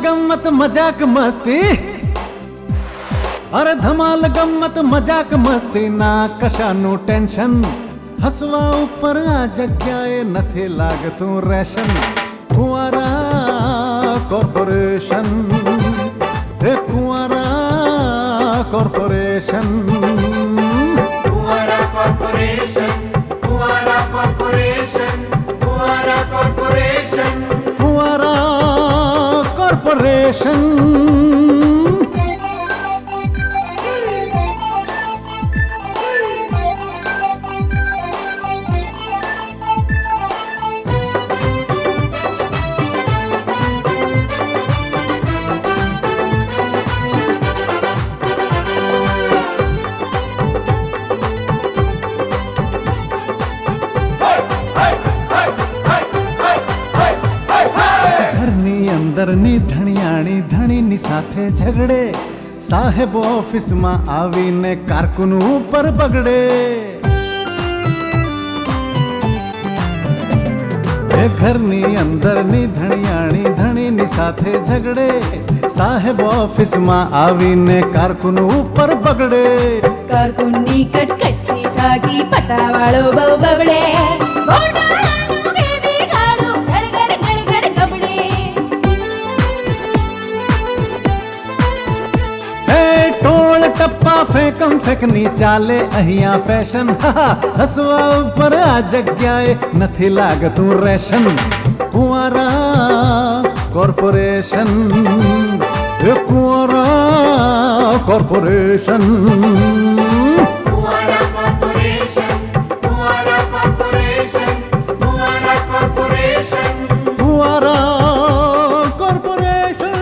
गम्मत मजाक मस्ती अरे धमाल गम्मत मजाक मस्ती ना कशाનું ટેન્શન હસવા ઉપર આ જગ્યાએ નથી લાગતું રેશન કુંવારા કોર્પોરેશન હે કુંવારા કોર્પોરેશન કુંવારા કોર્પોરેશન કુંવારા કોર્પોરેશન કુંવારા કોર્પોરેશન કુંવારા કોર્પોરેશન અંદરની ધણિયાણી ધણીની સાથે ઝઘડે સાહેબ ઓફિસમાં આવીને કારકુન ઉપર બગડે એ ઘરની અંદરની ધણિયાણી ધણીની સાથે ઝઘડે સાહેબ ઓફિસમાં આવીને કારકુન ઉપર બગડે કારકુનની કટકટથી થાકી પટાવાળો બહુ બબડે ટપ્પા ફેંકમ ફેંકની ચાલે અહીંયા ફેશન હસવા ઉપર આ જગ્યાએ નથી લાગતું રેશન કુંવારા કોર્પોરેશન કુંવારા કોર્પોરેશન કુંવારા કોર્પોરેશન કુંવારા કોર્પોરેશન કુંવારા કોર્પોરેશન કુંવારા કોર્પોરેશન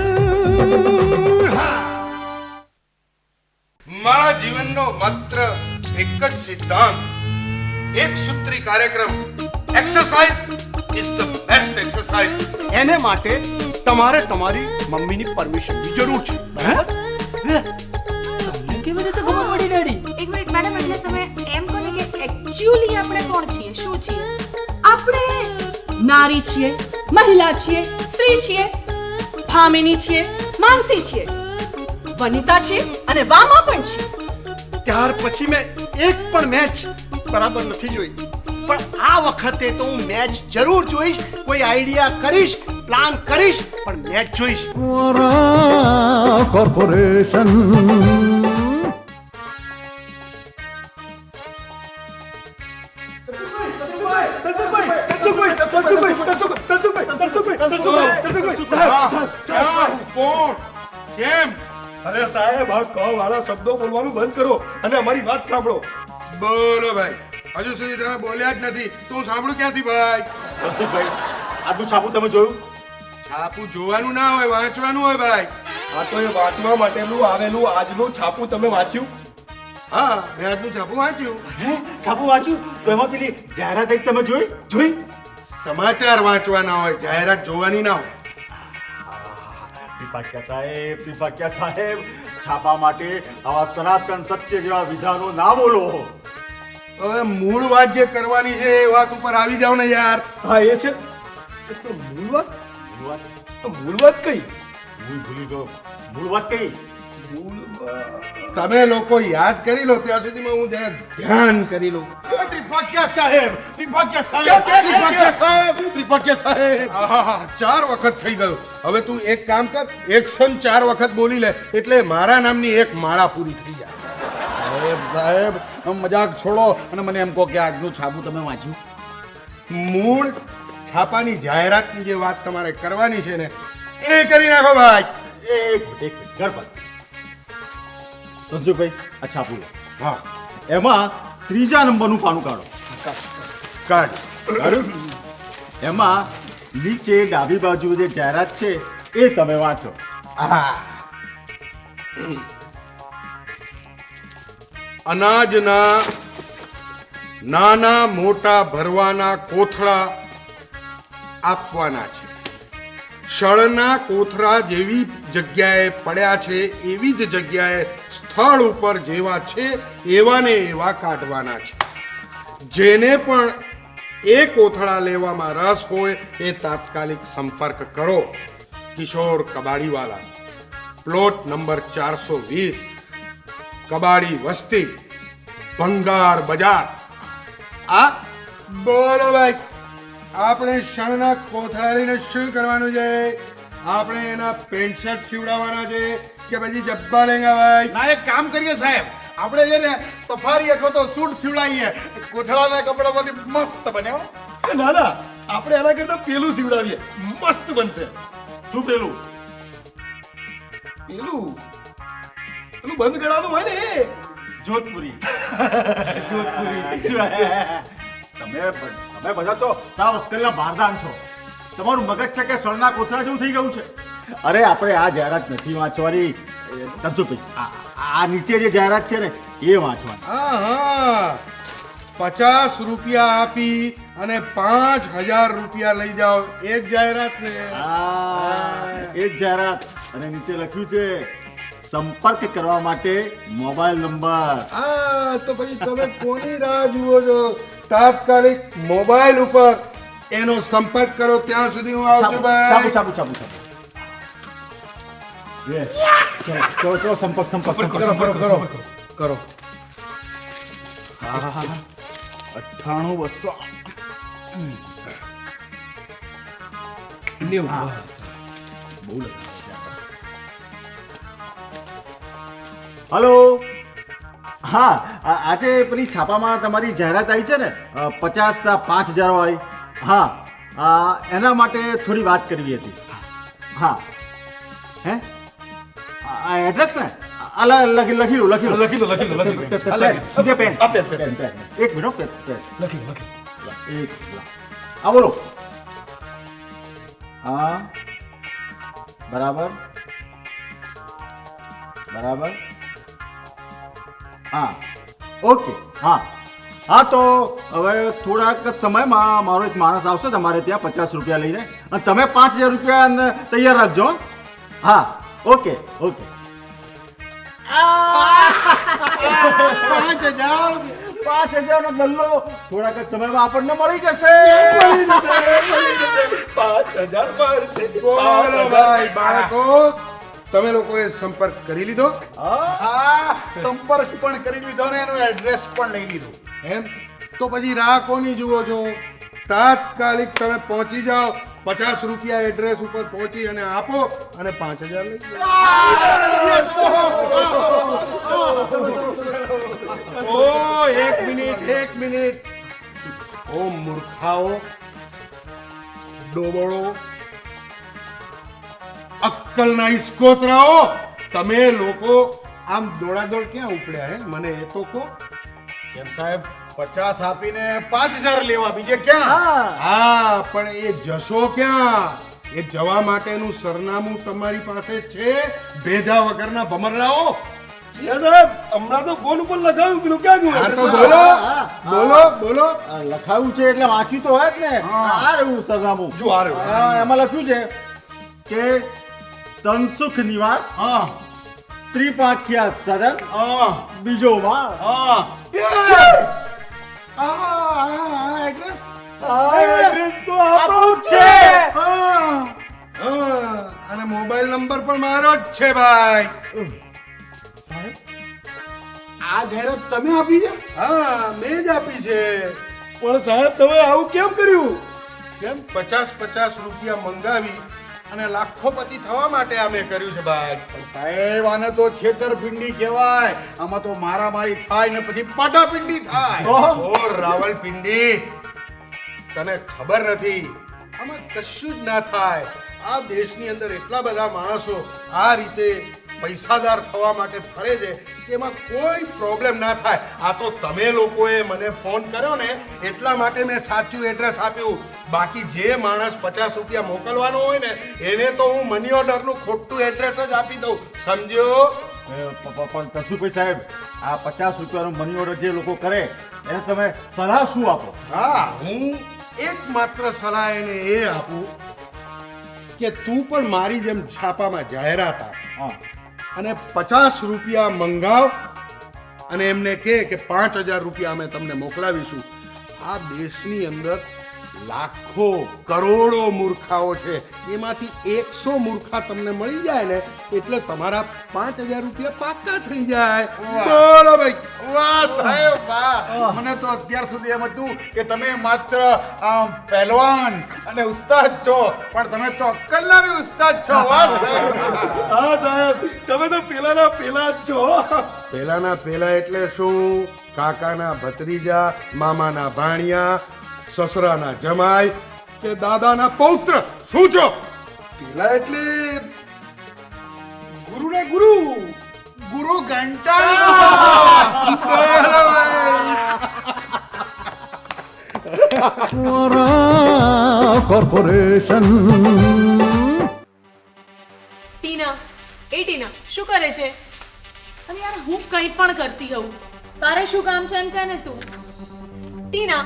મારા જીવનનો માત્ર એક જ સિદ્ધાંત એક સૂત્રી કાર્યક્રમ exercise is the best exercise એને માટે તમારે તમારી મમ્મીની પરમિશનની જરૂર છે બરાબર તમને કેવી રીતે ખબર પડી ડેડી? એક મિનિટ મેડમ, એટલે તમે એમ કહો ને કે એકચ્યુઅલી આપણે કોણ છીએ, શું છીએ? આપણે નારી છીએ, મહિલા છીએ, સ્ત્રી છીએ, ભામિની છીએ, માનસી છીએ, વનિતા છીએ અને વામા પણ છીએ. ત્યાર પછી મેં એક પણ મેચ બરાબર નથી જોઈ, પણ આ વખતે તો હું મેચ જરૂર જોઈશ. કોઈ આઈડિયા કરીશ, પ્લાન કરીશ, પણ મેચ જોઈશ. કુંવારા કોર્પોરેશન કોણ કેમ અરે સાહેબ, આ ક વાળા શબ્દો બોલવાનું બંધ કરો અને અમારી વાત સાંભળો. બોલો ભાઈ, હજુ સુધી તમે બોલ્યા જ નથી તો હું સાંભળું ક્યાંથી ભાઈ? ધનસુખભાઈ, આજનું છાપું તમે જોયું? છાપું જોવાનું ના હોય, વાંચવાનું હોય ભાઈ. આ તો એ વાંચવા માટેનું આવેલું આજનું છાપું તમે વાંચ્યું? હા, મેં આજનું છાપું વાંચ્યું. છાપું વાંચ્યું તો એમાં પેલી જાહેરાત એક તમે જોઈ? સમાચાર વાંચવાના હોય, જાહેરાત જોવાની ના હોય. ત્રિપાક્યા સાહેબ, છાપા માટે આવા સનાતન સત્ય જેવા વિધાનો ના બોલો. હવે મૂળ વાત જે કરવાની છે એ વાત ઉપર આવી જાવ ને યાર. હા, એ છે. તો મૂળ વાત કઈ? મૂળ વાત કઈ? તમે લોકો યાદ કરી લો, ત્યાં સુધીમાં હું જરા ધ્યાન કરી લઉં. ત્રિપાક્યા સાહેબ, આહાહા, 4 વખત થઈ ગયું. હવે તું એક કામ કર, એક્શન 4 વખત બોલી લે એટલે મારા નામની એક માળા પૂરી થઈ જાય. સાહેબ, મજાક છોડો અને મને એમ કહો કે આજનું છાપું તમે વાંચ્યું? મૂળ છાપાની જાહેરાતની જે વાત તમારે કરવાની છે ને એ કરી નાખો ભાઈ. એક ગણપત ધનસુખભાઈ, આ છાપું લો. હા, એમાં 3જા નંબરનું પાનું કાઢો. કાઢ. એમાં નીચે ડાબી બાજુ જે જાહેરાત છે એ તમે વાંચો. અનાજના નાના મોટા ભરવાના કોથળા આપવાના છે. શણના કોથળા જેવી જગ્યાએ પડ્યા છે એવી જ જગ્યાએ સ્થળ ઉપર જેવા છે એવા ને એવા કાઢવાના છે. જેને પણ એ કોથળા લેવામાં રસ હોય એ તાત્કાલિક સંપર્ક કરો. કિશોર કબાડીવાલા, પ્લોટ નંબર 420, કબાડી વસ્તી, ભંગાર બજાર. આ બોલો ભાઈ, આપણે શણના કોથળા લઈને શું કરવાનું છે? આપણે એના પેન્ટ શર્ટ સીવડાવવાના છે કે પછી જબ્બા લેંગા ભાઈ? ના, એક કામ કરીએ સાહેબ, આપણે છે ને સફારી અથવા તો સૂટ સીવડાવીએ, કોથળાના કપડામાંથી મસ્ત બને હો. ના ના, આપણે એના કરતા પેલું સીવડાવીએ, મસ્ત બનશે. શું પેલું? પેલું બંધ ગળાનું હોય ને એ જોધપુરી. તમે બધા તો સાવ અક્કલના ભારદાન છો. તમારું મગજ છે કે સળના કોથળા જેવું થઈ ગયું છે. અરે આપણે આ જાહેરાત નથી વાંચવાની તનસુખભાઈ, આ નીચે જે જાહેરાત છે ને એ વાંચવાની. હા, 50 રૂપિયા આપી અને 5000 રૂપિયા લઈ જાઓ, એ જ જાહેરાત ને? એ જ જાહેરાત. અને નીચે લખ્યું છે સંપર્ક કરવા માટે મોબાઈલ નંબર. હા, તો પછી તમે કોની રાહ જુઓ છો? તાત્કાલિક મોબાઈલ ઉપર એનો સંપર્ક કરો, ત્યાં સુધી હું આવું છું ભાઈ. ચાપુ. ચલો સંપર્ક કરો. 98,200. હલો, હા, આજે પેલી છાપામાં તમારી જાહેરાત આવી છે ને 50 ના 5000 વાળી. હા, એના માટે થોડી વાત કરવી હતી. હા, હે એડ્રેસ ને લખી લો. એક મિનિટ, હા બોલો. હા, બરાબર. હા, ઓકે. હા, તો હવે થોડાક સમયમાં મારો એક માણસ આવશે તમારે ત્યાં 50 રૂપિયા લઈને, અને તમે 5000 રૂપિયા તૈયાર રાખજો. હા, ઓકે. 5000 નો ગલ્લો થોડાક સમયમાં આપણને મળી જશે. 5000 મળશે. બોલો ભાઈ બાળકો, તમે લોકોએ સંપર્ક કરી લીધો? હા, સંપર્ક પણ કરી લીધો ને એનું એડ્રેસ પણ લઈ લીધું. એમ તો પછી રાહ કોની જુઓ છો? તાત્કાલિક તમે પહોંચી જાઓ, 50 રૂપિયા એડ્રેસ ઉપર પહોંચી અને આપો અને 5000 લઈ જાઓ. ઓ એક મિનિટ. ઓ મૂર્ખાઓ, ડોબળો, અક્કલના ઇસ્કોતરાઓ, તમે લોકો આમ દોડાદોડ ક્યાં ઉપડ્યા હે? મને એ તો કહો. કેમ સાહેબ, 50 આપીને 5000 લેવા, બીજે ક્યાં? હા, પણ એ જશો ક્યાં? એ જવા માટેનું સરનામું તમારી પાસે છે? ભેજા વગરના ભમરડાઓ. સાહેબ, હમણાં તો ફોન ઉપર લખાવ્યું, પેલું ક્યાં ગયું? હા, તો બોલો. લખાયું છે એટલે વાંચ્યું તો હોય જ ને. આ રહ્યું સરનામું. જો આ રહ્યું. એમાં લખ્યું છે કે તનસુખ નિવાસ, ત્રિપાખ્યા સદન, બીજો માળ. એડ્રેસ એડ્રેસ તો આપણું જ છે. અને મોબાઈલ નંબર પણ મારો જ છે ભાઈ. આ જાહેરાત તમે આપી છે? હા, મેં જ આપી છે. પણ સાહેબ, તમે આવું કેમ કર્યું? કેમ 50 રૂપિયા મંગાવી અને લાખોપતિ થવા માટે આ મેં કર્યું છે ભાઈ. પણ સાહેબ, આને તો છેતરપિંડી કહેવાય. આમાં તો મારામારી થાય ને પછી પાટાપિંડી થાય. ઓ રાવલપિંડી, તને ખબર નથી, આમાં કશું જ ના થાય. આ દેશની અંદર એટલા બધા માણસો આ રીતે પૈસાદાર થવા માટે ફરે છે કે એમાં કોઈ પ્રોબ્લેમ ના થાય. આ તો તમે લોકોએ મને ફોન કર્યો ને એટલા માટે મેં સાચું એડ્રેસ આપ્યું. બાકી જે માણસ 50 રૂપિયા મોકલવાનો હોય ને એને તો હું મની ઓર્ડરનું ખોટું એડ્રેસ જ આપી દઉં, સમજ્યો? પણ કશુભાઈ સાહેબ, આ 50 રૂપિયાનો મની ઓર્ડર જે લોકો કરે એને તમે સલાહ શું આપો? હા, હું એકમાત્ર સલાહ એને એ આપું કે તું પણ મારી જેમ છાપામાં જાહેરાત આપ અને 50 રૂપિયા મંગાવ અને એમને કહે કે 5000 રૂપિયા અમે તમને મોકલાવીશું. આ દેશની અંદર લાખો કરોડો મૂર્ખાઓ છે, એમાંથી 100 મૂર્ખા તમને મળી જાય ને એટલે તમારા 5000 રૂપિયા પાક્કા થઈ જાય. બોલો ભાઈ. વાહ સાહેબ વાહ, મને તો અત્યાર સુધી એમ હતું કે તમે માત્ર પહેલવાન અને ઉસ્તાદ છો, પણ તમે તો અક્કલના બી ઉસ્તાદ છો. વાહ સાહેબ. હા સાહેબ, તમે તો પેલાના પેલા જ છો. પહેલાના પહેલા એટલે શું? કાકાના ભત્રીજા, મામાના ભાણિયા, સસરાના જમાઈ કે દાદાના પૌત્ર. શું છો? પેલા એટલે ગુરુના ગુરુ, ગુરુ ઘંટા. કોર્પોરેશન. ટીના, એ ટીના શું કરે છે? અરે યાર હું કંઈ પણ કરતી હોઉં, તારે શું કામ છે એમ કહે ને તું. ટીના,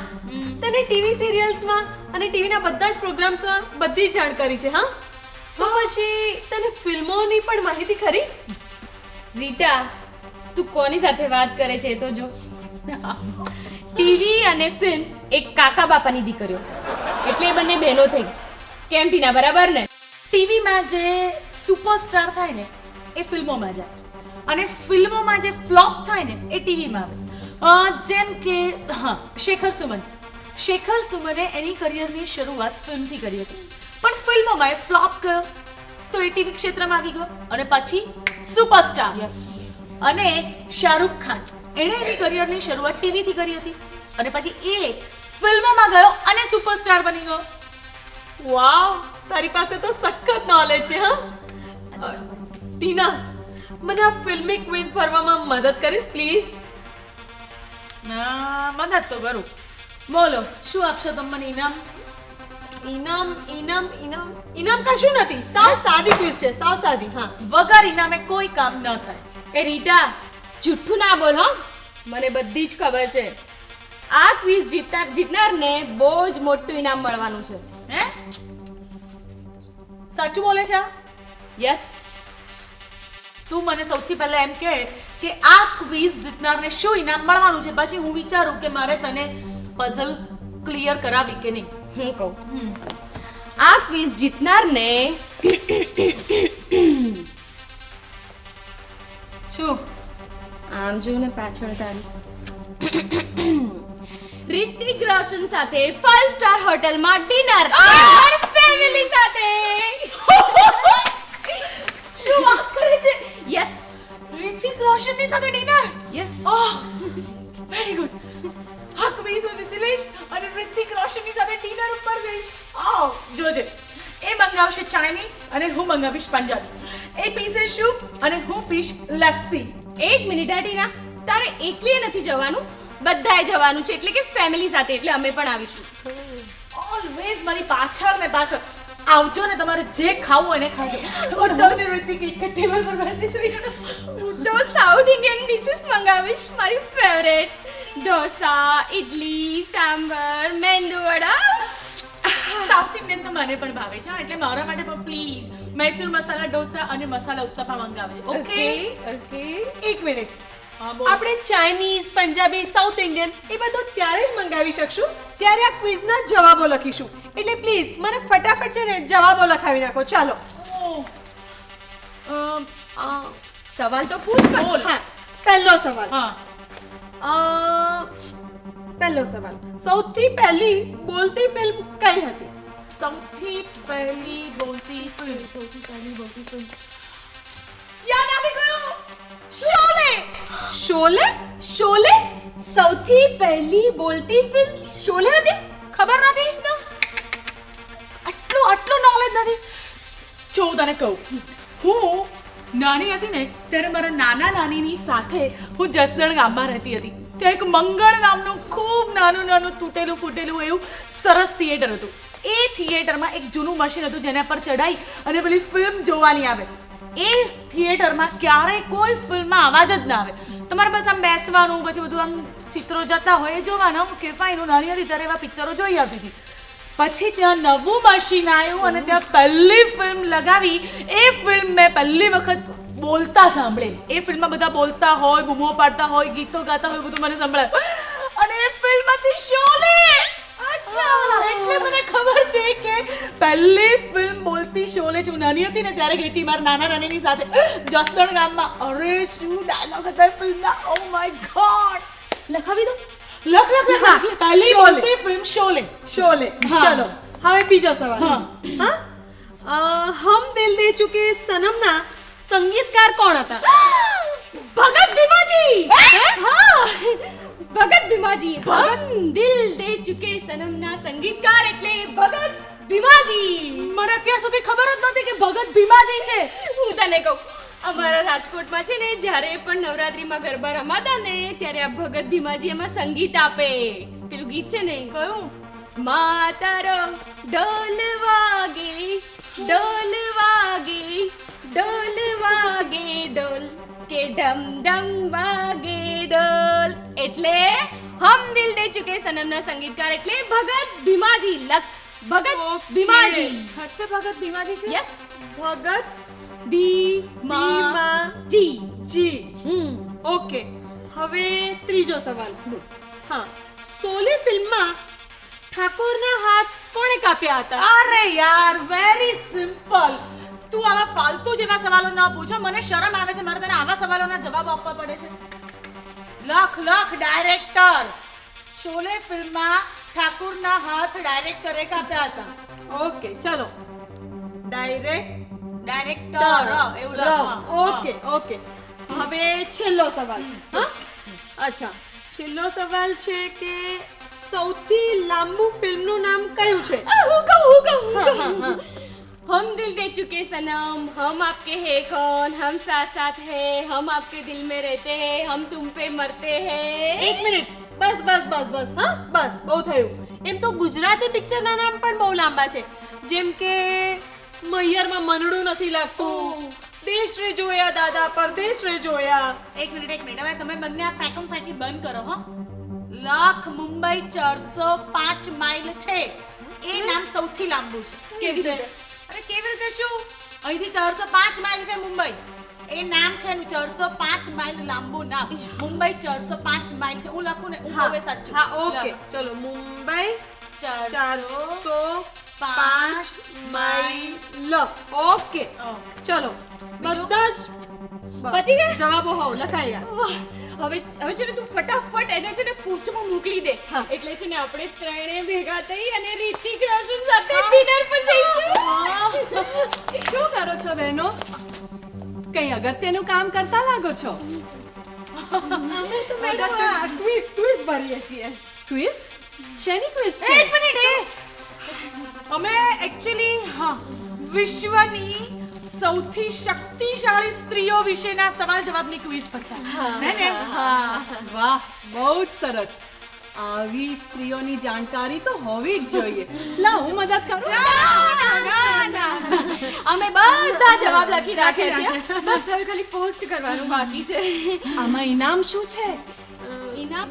તને ટીવી સિરિયલ્સમાં અને ટીવીના બધા જ પ્રોગ્રામ્સમાં બધી જ જાણકારી છે. હા, તો પછી તને ફિલ્મોની પણ માહિતી ખરી? રીટા, તું કોની સાથે વાત કરે છે એ તો જો. ટીવી અને ફિલ્મ એક કાકા બાપાની દીકરીઓ, એટલે એ બંને બહેનો થઈ. કેમ ટીના, બરાબર ને? ટીવીમાં જે સુપરસ્ટાર થાય ને એ ફિલ્મોમાં જાય, અને ફિલ્મોમાં જે ફ્લોપ થાય ને એ ટીવીમાં આવે. જેમ કે હા, શેખર સુમને એની કરિયરની શરૂઆત ફિલ્મથી કરી હતી, પણ ફિલ્મોમાં એ ફ્લોપ ગયો તો એ ટીવી ક્ષેત્રમાં આવી ગયો અને પછી સુપરસ્ટાર. અને શાહરૂખ ખાન, એણે એની કરિયરની શરૂઆત ટીવીથી કરી હતી અને પછી એ ફિલ્મોમાં ગયો અને સુપરસ્ટાર બની ગયો. વાવ, તારી પાસે તો સખત નોલેજ છે. હા ટીના, મને આ ફિલ્મી ક્વિઝ ભરવામાં મદદ કરીશ પ્લીઝ? મદદ તો કરું. બોલો શું આપશો તમે મને ઇનામ? ઇનામ ઇનામ ઇનામ ઇનામ કશું નથી, સાવ સાદી ક્વિઝ છે, સાવ સાદી. હા, વગર ઇનામે કોઈ કામ ન થાય. એ રીટા, જુઠ્ઠું ના બોલ હો, મને બધી જ ખબર છે. આ ક્વિઝ જીતનારને બહુ જ મોટું ઇનામ મળવાનું છે. હે? સાચું બોલે છે? યસ. તું મને સૌથી પહેલા એમ કહે કે આ ક્વિઝ જીતનારને શું ઇનામ મળવાનું છે, પછી હું વિચારું કે મારે તને પઝલ ક્લિયર કરાવી કે નહીં. હું કહું, આ ક્વિઝ જીતનારને શું? આમ જો ને પાછળ તારી રિતિક રોશન સાથે 5 સ્ટાર હોટલમાં ડિનર ફેમિલી સાથે. શું વાત કરે છે? યસ, રિતિક રોશનની સાથે ડિનર. યસ. ઓહ, વેરી ગુડ. આ ક્વિઝ હું જીતી લઈશ અને રિતિક રોશનની સાથે ડિનર ઉપર જઈશ. આવ જોજે, એ મંગાવશે ચાઇનીઝ અને હું મંગાવીશ પંજાબી. એ પીશે શું અને હું પીશ લસ્સી. એક મિનિટ ટીના, તારે એકલીએ નથી જવાનું, બધાએ જવાનું છે, એટલે કે ફેમિલી સાથે, એટલે અમે પણ આવીશું. ઓલવેઝ મારી પાછળ ને પાછળ આવજો ને, તમારે જે ખાવું એને ખાજો. તમને રિતિક એક ટેબલ પર બેસીશું. હું તો સાઉથ ઇન્ડિયન ડિશિસ મંગાવીશ, મારી ફેવરેટ. ઢોસા, ઇડલી, સાંભર, મેંદુ વડા. સાઉથ ઇન્ડિયન તો મને પણ ભાવે છે, એટલે મારા માટે પણ પ્લીઝ મૈસૂર મસાલા ઢોસા અને મસાલા ઉત્તપા મંગાવજો. Okay okay. એક મિનિટ, આપણે ચાઇનીઝ, પંજાબી, સાઉથ ઇન્ડિયન એ બધું ત્યારે જ મંગાવી શકશું જ્યારે આ ક્વિઝના જવાબો લખીશું. એટલે પ્લીઝ મને ફટાફટ છે ને જવાબો લખાવી નાખો. ચાલો. સવાલ તો પૂછ પણ. બોલ. હા, પહેલો સવાલ. હા, પહેલો સવાલ, સૌથી પહેલી બોલતી ફિલ્મ કઈ હતી? સૌથી પહેલી બોલતી ફિલ્મ. યાદ આવી ગયું. શોલે. શોલે. શોલે સૌથી પહેલી બોલતી ફિલ્મ શોલે હતી? ખબર નથી? આટલું નોલેજ નથી. જો હું તને કહું, હું નાની હતી ને ત્યારે મારા નાના નાનીની સાથે હું જસદણ ગામમાં રહેતી હતી. ત્યાં એક મંગળ નામનું ખૂબ નાનું તૂટેલું ફૂટેલું એવું સરસ થિયેટર હતું. એ થિયેટરમાં એક જૂનું મશીન હતું જેના પર ચડાઈ અને પેલી ફિલ્મ જોવાની આવે. એ થિયેટરમાં ક્યારેય કોઈ ફિલ્મમાં અવાજ જ ના આવે. તમારે બસ આમ બેસવાનું, પછી બધું આમ ચિત્રો જતા હોય એ જોવાના. કે ફાઈન, હું નાની હતી ત્યારે એવા પિક્ચરો જોઈ આવતી હતી. પછી ત્યાં નવું મશીન આવ્યું અને ત્યાં પહેલી ફિલ્મ લગાવી. એ ફિલ્મ મેં પહેલી વખત બોલતા સાંભળેલી. એ ફિલ્મમાં બધા બોલતા હોય, બૂમો પાડતા હોય, ગીતો ગાતા હોય, બધું મને સંભળાય. અને એ ફિલ્મ હતી શોલે. અચ્છા એટલે મને ખબર છે કે પહેલી ફિલ્મ બોલતી શોલે હું નાની હતી ને ત્યારે ગઈ હતી મારા નાના નાનીની સાથે જસદણ ગામમાં. અરે શું ડાયલોગ હતા ફિલ્મના, ઓ માય ગોડ. લખાવી દો. લખ પહેલી બોલતી ફિલ્મ શોલે. શોલે. હા. ચલો હવે બીજો સવાલ. હા. હા હમ દિલ દે ચુકે સનમના સંગીતકાર કોણ હતા? ભગત ભીમાજી. હા ભગત ભીમાજી. હમ દિલ દે ચુકે સનમના સંગીતકાર એટલે ભગત ભીમાજી. મને અત્યાર સુધી ખબર જ નહોતી કે ભગત ભીમાજી છે. હું તને કહું, અમારા રાજકોટમાં છે ને જ્યારે પણ નવરાત્રીમાં ગરબા રમાતા ને ત્યારે આ ભગત ભીમાજી એમાં સંગીત આપે. પેલું ગીત છે ને, કયું? માતારો ઢોલ વાગે ઢોલ વાગે ઢોલ વાગે ઢોલ કે ઢમ ઢમ વાગે ઢોલ. એટલે હમ દિલ દે ચુકે સનમના સંગીતકાર એટલે ભગત ભીમાજી. ભગત ભીમાજી. સાચે ભગત ભીમાજી છે? યસ, ભગત ભીમાજી. જી. ઓકે હવે ત્રીજો સવાલ. હા શોલે ફિલ્મમાં ઠાકોરના હાથ કોણે કાપ્યા હતા? અરે યાર વેરી સિમ્પલ. તું આવા ફાલતુ જેવા સવાલો ના પૂછો, મને શરમ આવે છે. મારે તને આવા સવાલોના જવાબ આપવા પડે છે. લખ ડાયરેક્ટર. શોલે ફિલ્મમાં ઠાકુરના હાથ ડાયરેક્ટરે કાપ્યા હતા. ઓકે ચલો ડાયરેક્ટર એવું લખ. ઓકે ઓકે હવે છેલ્લો સવાલ. હા અચ્છા છેલ્લો સવાલ છે કે સૌથી લાંબુ ફિલ્મનું નામ કયું છે? હું કહું. हम दिल दे चुके सनम, हम आपके हैं कौन, हम साथ साथ हैं, हम आपके दिल में रहते हैं, हम तुम पे मरते हैं. એક મિનિટ બસ હા બસ બહુ થયું. એમ તો ગુજરાતી પિક્ચરના નામ પણ બહુ લાંબા છે, જેમ કે મૈયરમાં મનડું નથી લાગતું, દેશ રે જોયા દાદા પરદેશ રે જોયા. એક મિનિટ હવે તમે બંને આ ફેંકમ ફેંકી બંધ કરો. હો લખ મુંબઈ 405 માઇલ છે. એ નામ સૌથી લાંબુ છે. કેવી રીતે? અરે કેવી રીતે શું? અહીંથી 405 માઇલ છે મુંબઈ. એ નામ છે એનું 405 માઇલ લાંબુ નામ. મુંબઈ 405 માઇલ છે. હું લખું ને હું કહું એ સાચું. હા ઓકે ચલો મુંબઈ 405 માઇલ. ઓકે ચલો બધા જ પતી ગયા? જવાબો હોવ લખાયા. વાહ, હવે છે ને તું ફટાફટ એને છે ને પોસ્ટમાં મોકલી દે. એટલે છે ને આપણે ત્રણે ભેગા થઈ અને રિતિક રોશન સાથે ડિનર પર જઈશું. શું કરો છો બહેનો? કઈ અગત્યનું કામ કરતા લાગો છો. ક્વિઝ ભરીએ છીએ. ક્વિઝ? શેની ક્વિઝ છે? એક મિનિટ અમે એકચ્યુઅલી વિશ્વની સૌથી શક્તિશાળી સ્ત્રીઓ વિશેના સવાલ જવાબની ક્વિઝ કરતા. વાહ બહુ જ સરસ. આવી સ્ત્રીઓની જાણકારી તો હોવી જ જોઈએ. લાવ હું મદદ કરું. અમે બધા જવાબ લખી રાખ્યા છે. બસ હવે ખાલી પોસ્ટ કરવાનું બાકી છે. આમાં ઇનામ શું છે? ઇનામ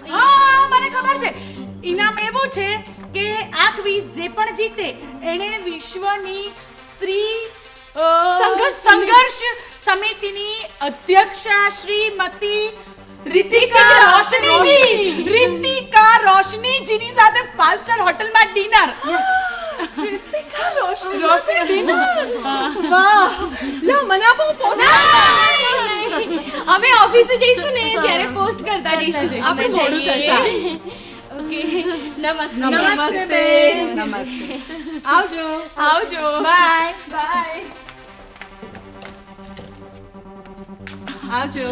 મને ખબર છે. ઇનામ એવું છે કે આ ક્વિઝ જે પણ જીતે એને વિશ્વની સ્ત્રી સંઘર્ષ સમિતિની અધ્યક્ષા શ્રીમતી રિતિકા રોશનીજીની સાથે 5 સ્ટાર હોટલમાં ડિનર. રિતિકા રોશની ડિનર. વાહ લો મને આપો પોસ્ટ. અમે ઓફિસે જઈશું ને ત્યારે પોસ્ટ કરતા જઈશું. અમે મોડું જઈએ. ઓકે નમસ્તે. નમસ્તે બેન. નમસ્તે. આવજો. બાય. આવજો.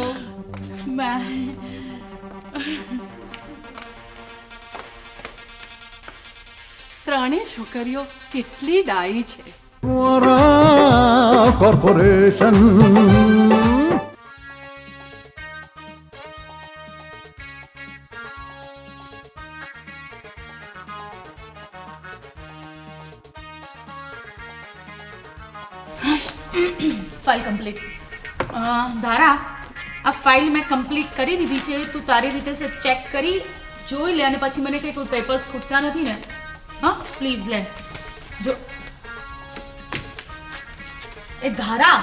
ત્રણેય છોકરીઓ કેટલી ડાઈ છે. Corporation file complete. ધારા આ ફાઇલ મેં કમ્પ્લીટ કરી દીધી છે. તું તારી રીતે છે ચેક કરી જોઈ લે અને પછી મને કંઈ કોઈ પેપર્સ ખૂટતા નથી ને? હા પ્લીઝ લે જો. એ ધારા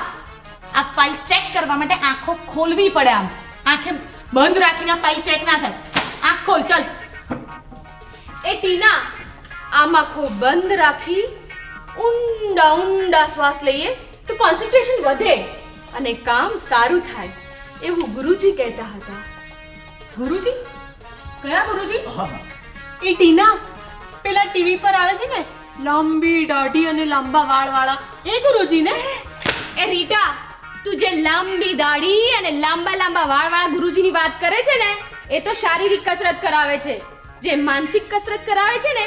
આ ફાઇલ ચેક કરવા માટે આંખો ખોલવી પડે. આમ આંખે બંધ રાખીને ફાઇલ ચેક ના થાય. આંખ ખોલ ચાલ. એ ટીના આમ આંખો બંધ રાખી ઊંડા ઊંડા શ્વાસ લઈએ તો કોન્સન્ટ્રેશન વધે અને કામ સારું થાય એવું ગુરુજી કહેતા હતા. ગુરુજી? કયા ગુરુજી? એ ટીના પેલા ટીવી પર આવે છે ને, લાંબી દાઢી અને લાંબા વાળ વાળા, એ ગુરુજી ને? એ રીટા, તું જે લાંબી દાઢી અને લાંબા લાંબા વાળ વાળા ગુરુજીની વાત કરે છે ને, એ તો શારીરિક કસરત કરાવે છે. જે માનસિક કસરત કરાવે છે ને,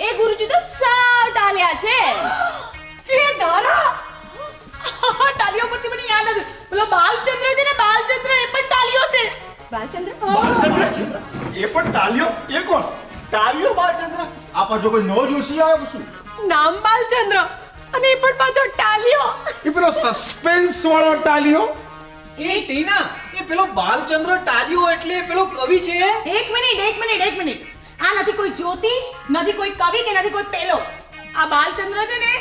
એ ગુરુજી તો સાવ ટાલ્યા છે. એ દારા ટાલીઓ પરથી મને યાદ આવ્યું, પેલો બાલચંદ્ર છે ને, બાલચંદ્ર એ પણ ટાલીઓ છે. બાલચંદ્ર? એ પણ ટાલ્યો? એ કોણ? ટાલ્યો બાલચંદ્ર? આપા જો કોઈ નવો જોશી આવ્યો શું? નામ બાલચંદ્ર અને એ પણ પાછો ટાલીઓ. એ પેલો સસ્પેન્સ વાળો ટાલિયો. એ ટીના, એ પેલો બાલચંદ્ર ટાલિયો એટલે પેલો કવિ છે. એક મિનિટ. આ નથી કોઈ જ્યોતિષ, નથી કોઈ કવિ કે નથી કોઈ પેલો. આ બાલચંદ્ર છે ને,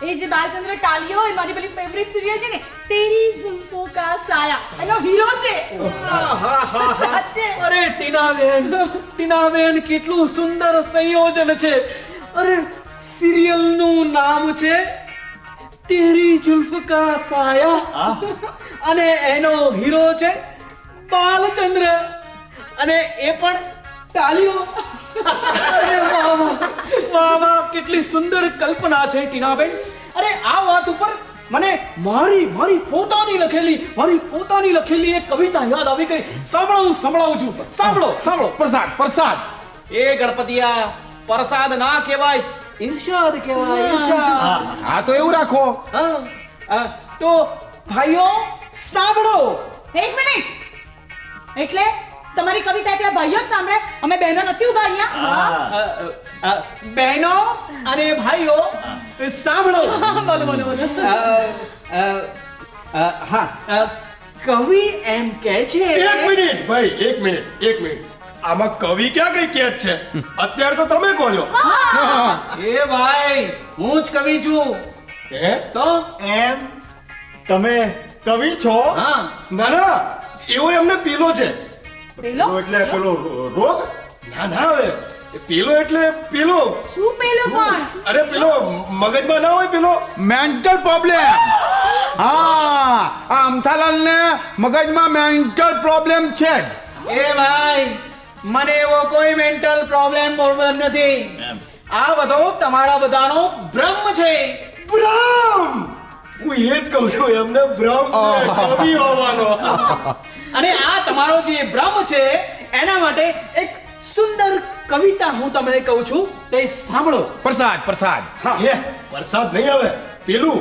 એ જે બાલચંદ્ર ટાલિયો, એ મારી પેલી ફેવરિટ સિરિયલ છે ને, તેરી ઝુલ્ફો કા સાયા, એનો હીરો છે. સાચે. અરે ટીનાબેન કેટલું સુંદર સંયોજન છે. અરે સિરિયલ નું નામ છે તેરી જુલ્ફ કા સાયા અને એનો હીરો છે બાલચંદ્ર અને એ પણ ટાલિયો. અરે વાહ, કેટલી સુંદર કલ્પના છે ટીનાબેન. અરે આ વાત ઉપર મને મારી પોતાની લખેલી એક કવિતા યાદ આવી ગઈ. સંભળાવું છું. સાંભળો. પ્રસાદ. એ ગણપતિયા, પ્રસાદ ના કહેવાય, ઈર્ષાદ કહેવાય. ઈર્ષાદ. હા તો એવું રાખો. તો ભાઈઓ સાંભળો. એક મિનિટ. એટલે તમારી કવિતા એટલે ભાઈઓ જ સાંભળે, અમે બહેનો નથી ઉભા અહીંયા? બહેનો અને ભાઈઓ સાંભળો. બોલો. હા, કવિ એમ કહે છે. એક મિનિટ. આમાં કવિ ક્યાં કઈ કેત છે? અત્યારે તો તમે કહો છો. એ ભાઈ, હું જ કવિ છું. હે? તો એમ તમે કવિ છો? હા. ના, એવો એમને પેલો છે. પેલો? એટલે પેલો રોગ? ના હવે પેલો એટલે પેલો. શું પેલો પણ? અરે પેલો મગજમાં ના હોય પેલો. Mental problem. હા, આ અમથાલાલ ને મગજમાં મેન્ટલ પ્રોબ્લેમ છે. એ ભાઈ, મને એવો કોઈ મેન્ટલ પ્રોબ્લેમ નથી. આ બધો તમારા બધાનો ભ્રમ છે. ભ્રમ? હું એ જ કહું છું, એમને ભ્રમ છે કવિ હોવાનો. અને આ તમારો જે ભ્રમ છે એના માટે એક સુંદર કવિતા હું તમને કહું છું, તે સાંભળો. પ્રસાદ. હે, વરસાદ નહીં આવે, પેલું.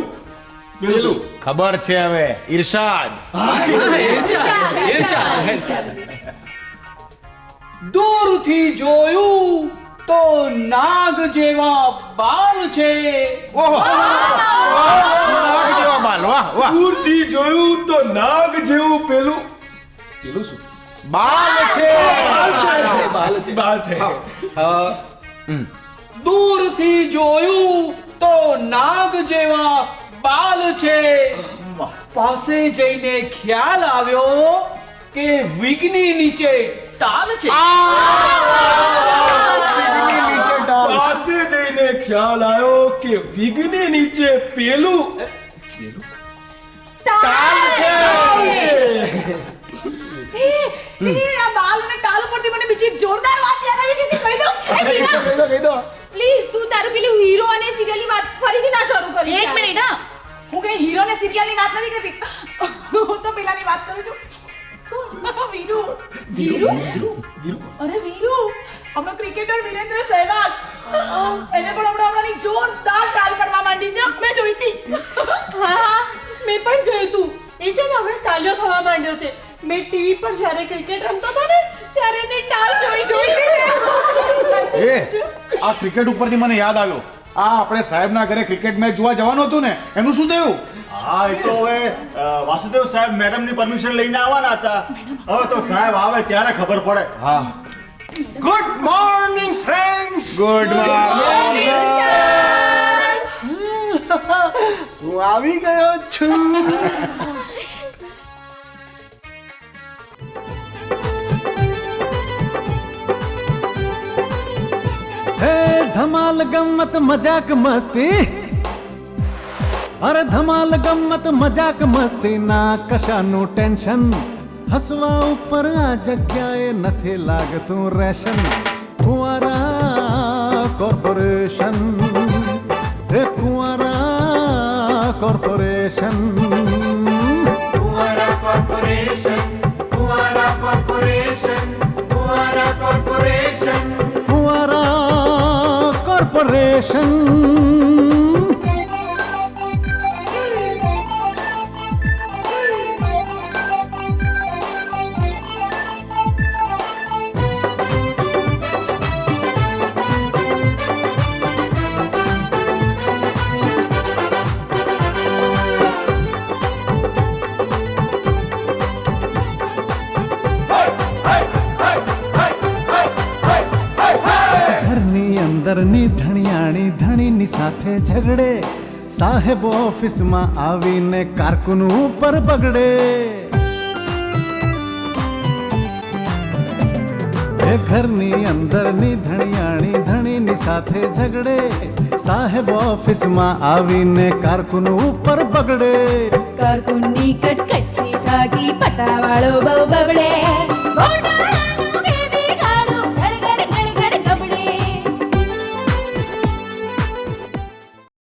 ખબર છે હવે, ઈર્ષાદ. દૂરથી જોયું તો નાગ જેવા બાલ છે. ઓહો, નાગ જેવા બાલ. વાહ. દૂરથી જોયું તો નાગ જેવું પેલું શું? બાલ છે. બાલ છે. દૂરથી જોયું તો નાગ જેવા બાલ છે. પાસે જઈને ખ્યાલ આવ્યો કે વિઘ્ની નીચે તાલ છે. પાસે જઈને ખ્યાલ આવ્યો કે વિઘ્ની નીચે પેલું તાલ છે. આ બાલ અને ટાલ પરથી મને બીજી એક જોરદાર વાત યાદ આવી ગઈ છે. કહી દઉં? કહી દો. પ્લીઝ તું તારું પેલું હીરો અને સિરિયલની વાત ફરીથી ના શરૂ કરીશ. એક મિનિટ. હા, હું કઈ હીરો ને સિરિયલ ની વાત નથી કરતી. હું તો પેલાની વાત કરું છું. વીરુ. અરે વીરુ, અમે ક્રિકેટર વિરેન્દ્ર સહેવાગ, એને પણ હમણાંની જોરદાર ટાલ પડવા માંડી છે. મેં જોઈ હતી. હા, મેં પણ જોયું તું. એ છે ને હવે ટાલ્યો થવા માંડ્યો છે. મેં ટીવી પર જ્યારે ક્રિકેટ રમતો હતો ને, ત્યારે એને ટાલ જોઈ એ આ ક્રિકેટ ઉપરથી મને યાદ આવ્યો, આ આપણે સાહેબના ઘરે ક્રિકેટ મેચ જોવા જવાનું હતું ને, એનું શું થયું? હા, એ તો હવે વાસુદેવ સાહેબ મેડમની પરમિશન લઈને આવવાના હતા. હવે તો સાહેબ આવે ત્યારે ખબર પડે. હા. Good morning friends. Good morning. હું આવી ગયો છું. હે ધમાલ ગમ્મત મજાક મસ્તી, અરે ધમાલ ગમ્મત મજાક મસ્તી ના કશાનું ટેન્શન, હસવા ઉપર આ જગ્યાએ નથી લાગતું રેશન. ફુવારા કોર્પોરેશન, એ ફુવારા કોર્પોરેશન. ફુવારા કોર્પોરેશન, ફુવારા કોર્પોરેશન, ફુવારા કોર્પોરેશન. ફુવારા કોર્પોરેશન. ઘરની અંદરની ધણિયાણી ધણીની સાથે ઝઘડે, સાહેબ ઓફિસમાં આવીને કારકુન ઉપર બગડે. એ ઘરની અંદરની ધણિયાણી ધણીની સાથે ઝઘડે, સાહેબ ઓફિસમાં આવીને કારકુન ઉપર બગડે. કારકુનની કટકટથી થાકી પટાવાળો બહુ બબડે.